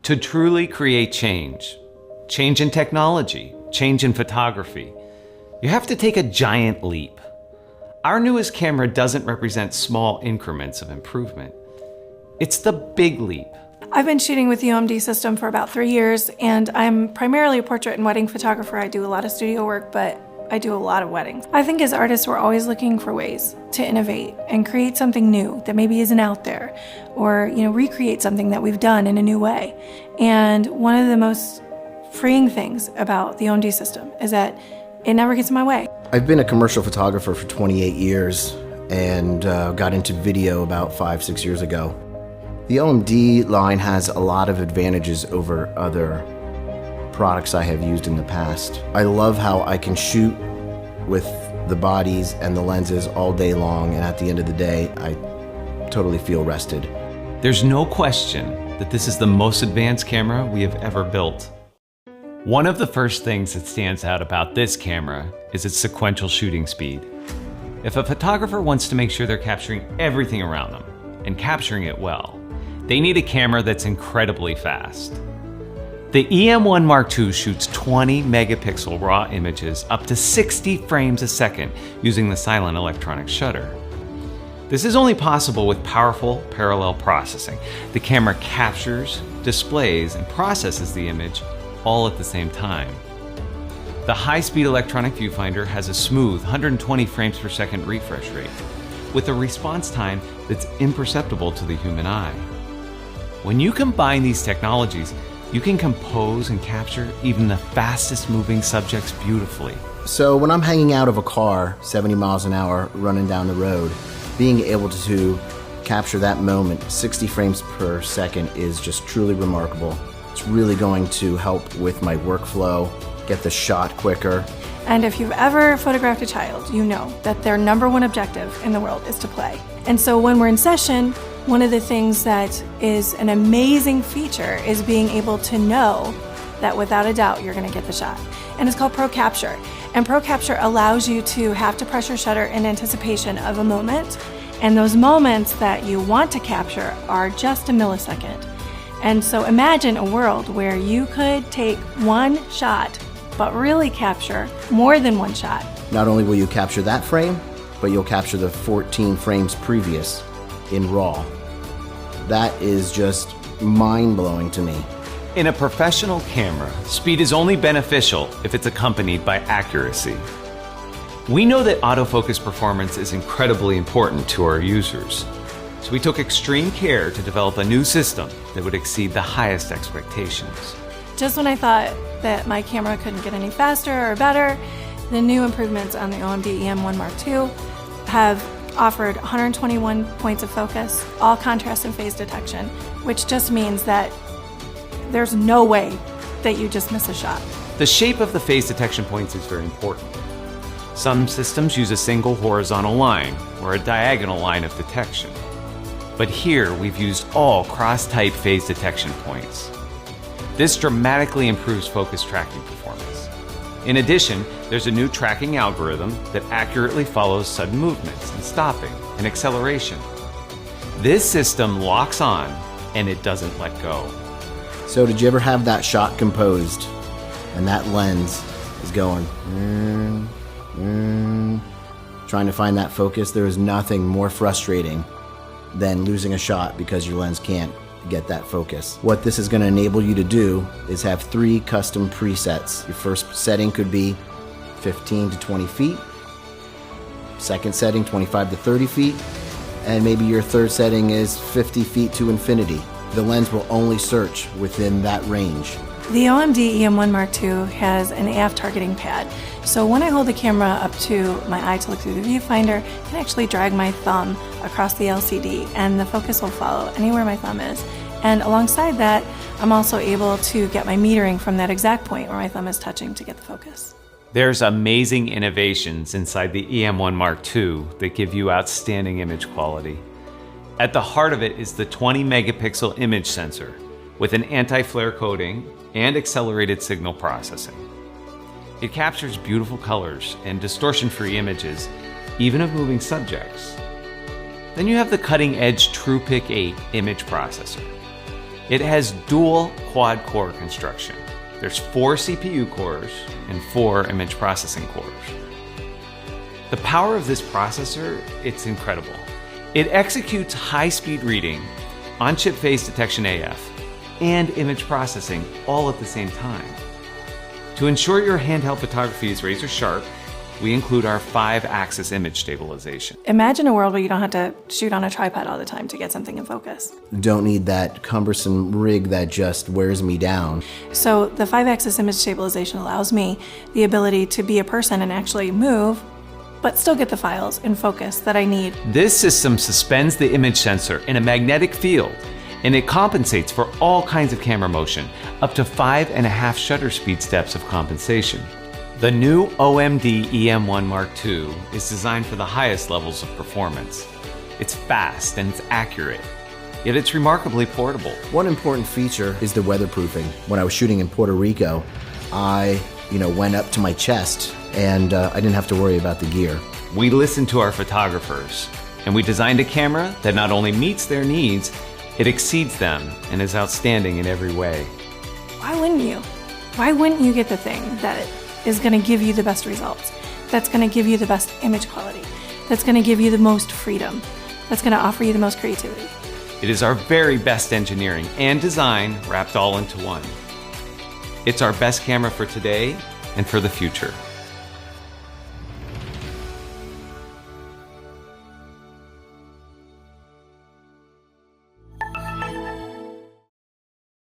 To truly create change in technology, change in photography, you have to take a giant leap. Our newest camera doesn't represent small increments of improvement. It's the big leap. I've been shooting with the OMSYSTEM for about 3 years, and I'm primarily a portrait and wedding photographer. I do a lot of studio work, but I do a lot of weddings. I think as artists, we're always looking for ways to innovate and create something new that maybe isn't out there, or recreate something that we've done in a new way. And one of the most freeing things about the OMSYSTEM is that it never gets in my way. I've been a commercial photographer for 28 years and got into video about 5-6 years ago. The OMD line has a lot of advantages over other products I have used in the past. I love how I can shoot with the bodies and the lenses all day long, and at the end of the day, I totally feel rested. There's no question that this is the most advanced camera we have ever built. One of the first things that stands out about this camera is its sequential shooting speed. If a photographer wants to make sure they're capturing everything around them and capturing it well, they need a camera that's incredibly fast. The E-M1 Mark II shoots 20 megapixel raw images up to 60 frames a second using the silent electronic shutter. This is only possible with powerful parallel processing. The camera captures, displays, and processes the image all at the same time. The high-speed electronic viewfinder has a smooth 120 frames per second refresh rate, with a response time that's imperceptible to the human eye. When you combine these technologies, you can compose and capture even the fastest moving subjects beautifully. So when I'm hanging out of a car, 70 miles an hour, running down the road, being able to capture that moment, 60 frames per second, is just truly remarkable. It's really going to help with my workflow, get the shot quicker. And if you've ever photographed a child, you know that their #1 objective in the world is to play. And so when we're in session, one of the things that is an amazing feature is being able to know that without a doubt you're going to get the shot. And it's called Pro Capture. And Pro Capture allows you to have to press your shutter in anticipation of a moment. And those moments that you want to capture are just a millisecond. And so imagine a world where you could take one shot, but really capture more than one shot. Not only will you capture that frame, but you'll capture the 14 frames previous in RAW. That is just mind-blowing to me. In a professional camera, speed is only beneficial if it's accompanied by accuracy. We know that autofocus performance is incredibly important to our users, so we took extreme care to develop a new system that would exceed the highest expectations. Just when I thought that my camera couldn't get any faster or better, the new improvements on the OMD E-M1 Mark II have offered 121 points of focus, all contrast and phase detection, which just means that there's no way that you just miss a shot. The shape of the phase detection points is very important. Some systems use a single horizontal line or a diagonal line of detection. But here we've used all cross-type phase detection points. This dramatically improves focus tracking performance. In addition, there's a new tracking algorithm that accurately follows sudden movements and stopping and acceleration. This system locks on and it doesn't let go. So did you ever have that shot composed and that lens is going trying to find that focus? There is nothing more frustrating than losing a shot because your lens can't get that focus. What this is going to enable you to do is have 3 custom presets. Your first setting could be 15 to 20 feet, second setting 25 to 30 feet, and maybe your third setting is 50 feet to infinity. The lens will only search within that range. The OMD E-M1 Mark II has an AF targeting pad. So when I hold the camera up to my eye to look through the viewfinder, I can actually drag my thumb across the LCD and the focus will follow anywhere my thumb is. And alongside that, I'm also able to get my metering from that exact point where my thumb is touching to get the focus. There's amazing innovations inside the E-M1 Mark II that give you outstanding image quality. At the heart of it is the 20 megapixel image sensor with an anti-flare coating and accelerated signal processing. It captures beautiful colors and distortion-free images, even of moving subjects. Then you have the cutting-edge TruePic 8 image processor. It has dual quad-core construction. There's 4 CPU cores and 4 image processing cores. The power of this processor, it's incredible. It executes high-speed reading, on-chip phase detection AF, and image processing all at the same time. To ensure your handheld photography is razor sharp, we include our 5-axis image stabilization. Imagine a world where you don't have to shoot on a tripod all the time to get something in focus. Don't need that cumbersome rig that just wears me down. So the 5-axis image stabilization allows me the ability to be a person and actually move, but still get the files in focus that I need. This system suspends the image sensor in a magnetic field, and it compensates for all kinds of camera motion, up to 5.5 shutter speed steps of compensation. The new OMD E-M1 Mark II is designed for the highest levels of performance. It's fast and it's accurate, yet it's remarkably portable. One important feature is the weatherproofing. When I was shooting in Puerto Rico, I went up to my chest and I didn't have to worry about the gear. We listened to our photographers, and we designed a camera that not only meets their needs, it exceeds them and is outstanding in every way. Why wouldn't you? Why wouldn't you get the thing that is going to give you the best results, that's going to give you the best image quality, that's going to give you the most freedom, that's going to offer you the most creativity? It is our very best engineering and design wrapped all into one. It's our best camera for today and for the future.